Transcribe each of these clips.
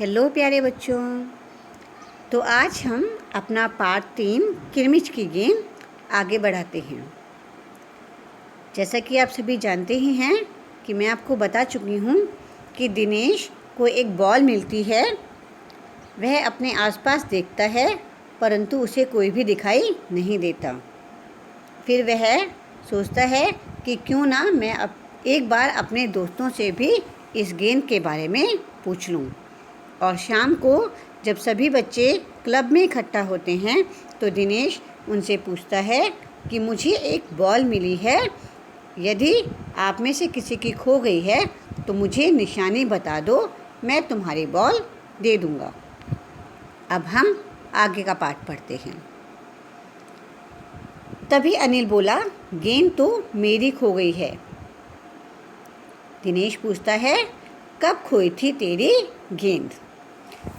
Hello प्यारे बच्चों। तो आज हम अपना पार्ट 3 किरमिच की गेम आगे बढ़ाते हैं। जैसा कि आप सभी जानते ही हैं कि मैं आपको बता चुकी हूँ कि दिनेश को एक बॉल मिलती है। वह अपने आसपास देखता है परंतु उसे कोई भी दिखाई नहीं देता। फिर वह सोचता है कि क्यों ना मैं एक बार अपने दोस्तों से भी इस गेंद के बारे में पूछ लूँ। और शाम को जब सभी बच्चे क्लब में इकट्ठा होते हैं तो दिनेश उनसे पूछता है कि मुझे एक बॉल मिली है, यदि आप में से किसी की खो गई है तो मुझे निशानी बता दो, मैं तुम्हारी बॉल दे दूँगा। अब हम आगे का पाठ पढ़ते हैं। तभी अनिल बोला, गेंद तो मेरी खो गई है। दिनेश पूछता है, कब खोई थी तेरी गेंद?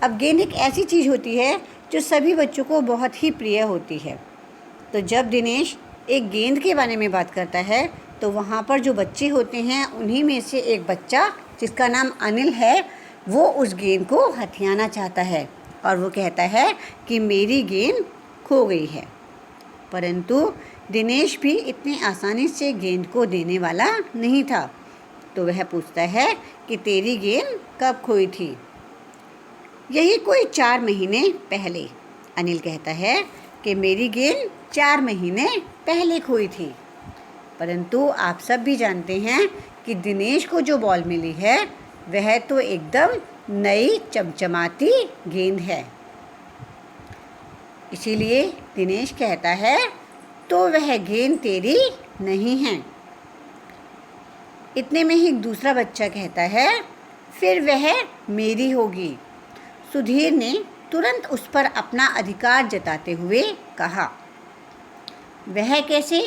अब गेंद एक ऐसी चीज़ होती है जो सभी बच्चों को बहुत ही प्रिय होती है। तो जब दिनेश एक गेंद के बारे में बात करता है तो वहाँ पर जो बच्चे होते हैं उन्हीं में से एक बच्चा जिसका नाम अनिल है, वो उस गेंद को हथियाना चाहता है और वो कहता है कि मेरी गेंद खो गई है। परंतु दिनेश भी इतनी आसानी से गेंद को देने वाला नहीं था। तो वह पूछता है कि तेरी गेंद कब खोई थी? यही कोई 4 महीने पहले। अनिल कहता है कि मेरी गेंद 4 महीने पहले खोई थी। परंतु आप सब भी जानते हैं कि दिनेश को जो बॉल मिली है वह तो एकदम नई चमचमाती गेंद है। इसीलिए दिनेश कहता है तो वह गेंद तेरी नहीं है। इतने में ही दूसरा बच्चा कहता है, फिर वह मेरी होगी। सुधीर ने तुरंत उस पर अपना अधिकार जताते हुए कहा। वह कैसे?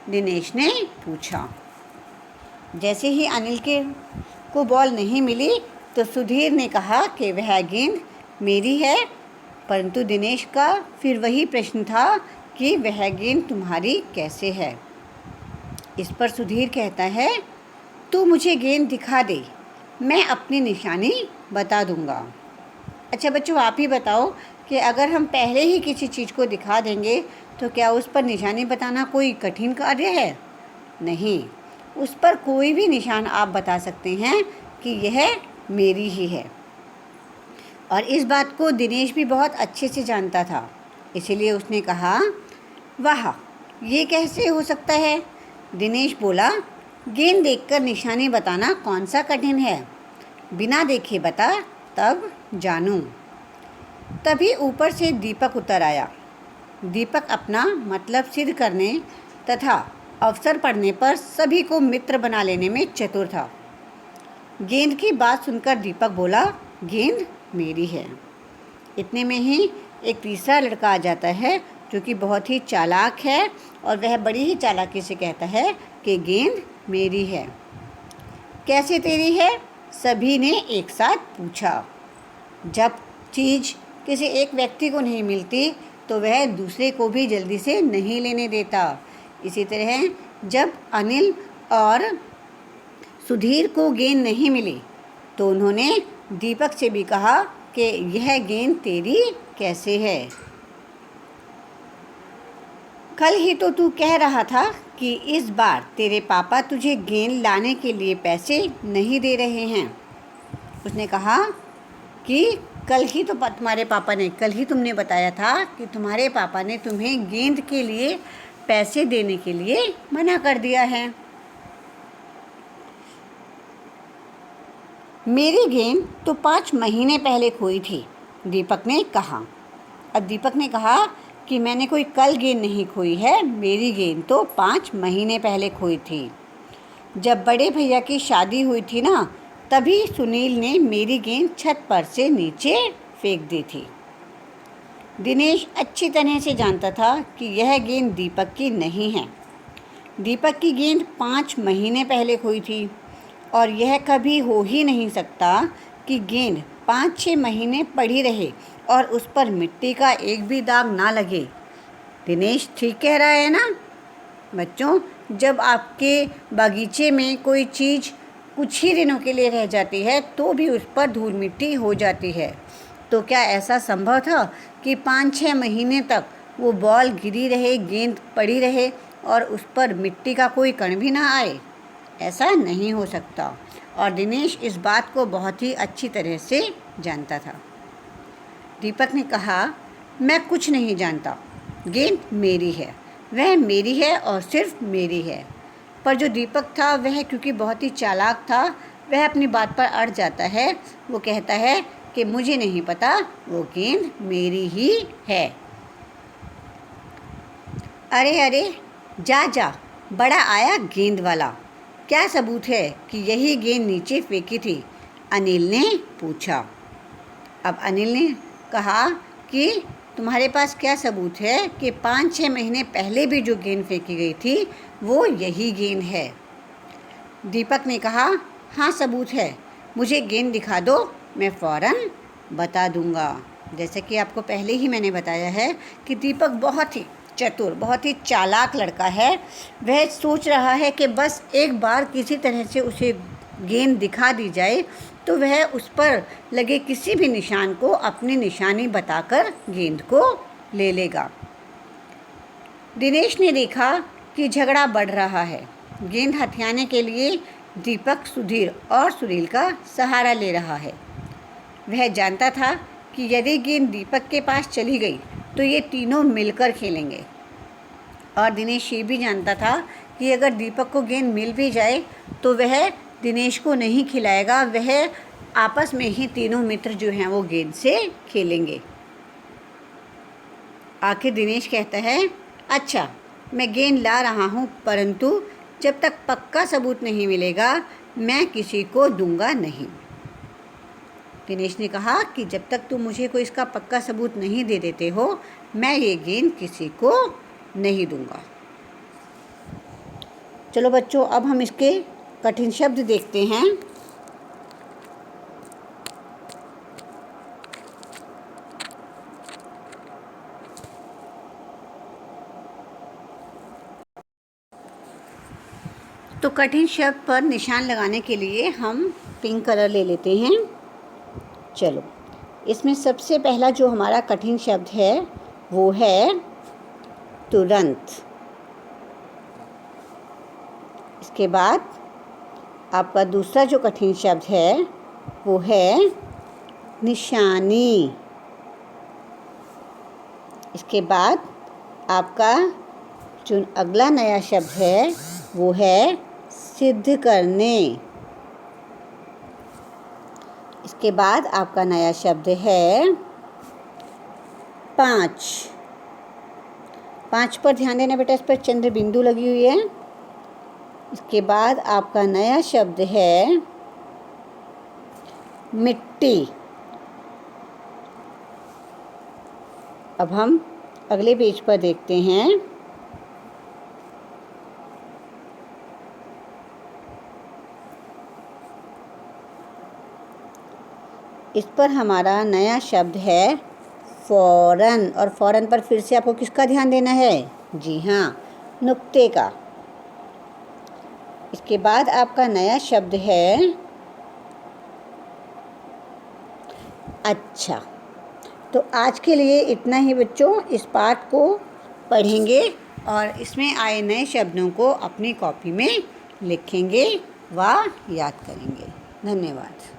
दिनेश ने पूछा। जैसे ही अनिल को बॉल नहीं मिली तो सुधीर ने कहा कि वह गेंद मेरी है। परंतु दिनेश का फिर वही प्रश्न था कि वह गेंद तुम्हारी कैसे है? इस पर सुधीर कहता है, तू मुझे गेंद दिखा दे, मैं अपनी निशानी बता दूंगा। अच्छा बच्चों, आप ही बताओ कि अगर हम पहले ही किसी चीज़ को दिखा देंगे तो क्या उस पर निशानी बताना कोई कठिन कार्य है? नहीं, उस पर कोई भी निशान आप बता सकते हैं कि यह मेरी ही है। और इस बात को दिनेश भी बहुत अच्छे से जानता था। इसीलिए उसने कहा, वाह, ये कैसे हो सकता है? दिनेश बोला, गेंद देखकर निशानी बताना कौन सा कठिन है? बिना देखे बता, तब जानूं। तभी ऊपर से दीपक उतर आया। दीपक अपना मतलब सिद्ध करने तथा अवसर पड़ने पर सभी को मित्र बना लेने में चतुर था। गेंद की बात सुनकर दीपक बोला, गेंद मेरी है। इतने में ही एक तीसरा लड़का आ जाता है जो कि बहुत ही चालाक है और वह बड़ी ही चालाकी से कहता है कि गेंद मेरी है। कैसे तेरी है? सभी ने एक साथ पूछा। जब चीज़ किसी एक व्यक्ति को नहीं मिलती तो वह दूसरे को भी जल्दी से नहीं लेने देता। इसी तरह जब अनिल और सुधीर को गेंद नहीं मिली तो उन्होंने दीपक से भी कहा कि यह गेंद तेरी कैसे है? कल ही तो तू कह रहा था कि इस बार तेरे पापा तुझे गेंद लाने के लिए पैसे नहीं दे रहे हैं। उसने कहा कि कल ही तुमने बताया था कि तुम्हारे पापा ने तुम्हें गेंद के लिए पैसे देने के लिए मना कर दिया है। मेरी गेंद तो 5 महीने पहले खोई थी, दीपक ने कहा। अब दीपक ने कहा कि मैंने कोई कल गेंद नहीं खोई है, मेरी गेंद तो 5 महीने पहले खोई थी। जब बड़े भैया की शादी हुई थी ना, तभी सुनील ने मेरी गेंद छत पर से नीचे फेंक दी थी। दिनेश अच्छी तरह से जानता था कि यह गेंद दीपक की नहीं है। दीपक की गेंद 5 महीने पहले खोई थी और यह कभी हो ही नहीं सकता कि गेंद 5-6 महीने पड़ी रहे और उस पर मिट्टी का एक भी दाग ना लगे। दिनेश ठीक कह रहा है ना? बच्चों, जब आपके बगीचे में कुछ ही दिनों के लिए रह जाती है तो भी उस पर धूल मिट्टी हो जाती है। तो क्या ऐसा संभव था कि 5-6 महीने तक वो बॉल गिरी रहे, गेंद पड़ी रहे और उस पर मिट्टी का कोई कण भी ना आए? ऐसा नहीं हो सकता। और दिनेश इस बात को बहुत ही अच्छी तरह से जानता था। दीपक ने कहा, मैं कुछ नहीं जानता, गेंद मेरी है, वह मेरी है और सिर्फ मेरी है। पर जो दीपक था वह क्योंकि बहुत ही चालाक था, वह अपनी बात पर अड़ जाता है। वो कहता है कि मुझे नहीं पता, वो गेंद मेरी ही है। अरे अरे, जा जा, बड़ा आया गेंद वाला, क्या सबूत है कि यही गेंद नीचे फेंकी थी? अनिल ने पूछा। अब अनिल ने कहा कि तुम्हारे पास क्या सबूत है कि 5-6 महीने पहले भी जो गेंद फेंकी गई थी वो यही गेंद है? दीपक ने कहा, हाँ सबूत है, मुझे गेंद दिखा दो, मैं फ़ौरन बता दूंगा। जैसे कि आपको पहले ही मैंने बताया है कि दीपक बहुत ही चतुर, बहुत ही चालाक लड़का है। वह सोच रहा है कि बस एक बार किसी तरह से उसे गेंद दिखा दी जाए तो वह उस पर लगे किसी भी निशान को अपनी निशानी बताकर गेंद को ले लेगा। दिनेश ने देखा कि झगड़ा बढ़ रहा है। गेंद हथियाने के लिए दीपक सुधीर और सुनील का सहारा ले रहा है। वह जानता था कि यदि गेंद दीपक के पास चली गई तो ये तीनों मिलकर खेलेंगे। और दिनेश ये भी जानता था कि अगर दीपक को गेंद मिल भी जाए तो वह दिनेश को नहीं खिलाएगा, वह आपस में ही तीनों मित्र जो हैं वो गेंद से खेलेंगे। आखिर दिनेश कहता है, अच्छा मैं गेंद ला रहा हूँ, परंतु जब तक पक्का सबूत नहीं मिलेगा मैं किसी को दूंगा नहीं। दिनेश ने कहा कि जब तक तुम मुझे कोई इसका पक्का सबूत नहीं दे देते हो मैं ये गेंद किसी को नहीं दूंगा। चलो बच्चों, अब हम इसके कठिन शब्द देखते हैं। तो कठिन शब्द पर निशान लगाने के लिए हम पिंक कलर ले लेते हैं। चलो, इसमें सबसे पहला जो हमारा कठिन शब्द है वो है तुरंत। इसके बाद आपका दूसरा जो कठिन शब्द है वो है निशानी। इसके बाद आपका जो अगला नया शब्द है वो है सिद्ध करने। इसके बाद आपका नया शब्द है 5। 5 पर ध्यान देना बेटा, इस पर चंद्र बिंदु लगी हुई है। इसके बाद आपका नया शब्द है मिट्टी। अब हम अगले पेज पर देखते हैं। इस पर हमारा नया शब्द है फ़ौरन। और फ़ौरन पर फिर से आपको किसका ध्यान देना है? जी हाँ, नुक्ते का। इसके बाद आपका नया शब्द है अच्छा। तो आज के लिए इतना ही बच्चों। इस पाठ को पढ़ेंगे और इसमें आए नए शब्दों को अपनी कॉपी में लिखेंगे व याद करेंगे। धन्यवाद।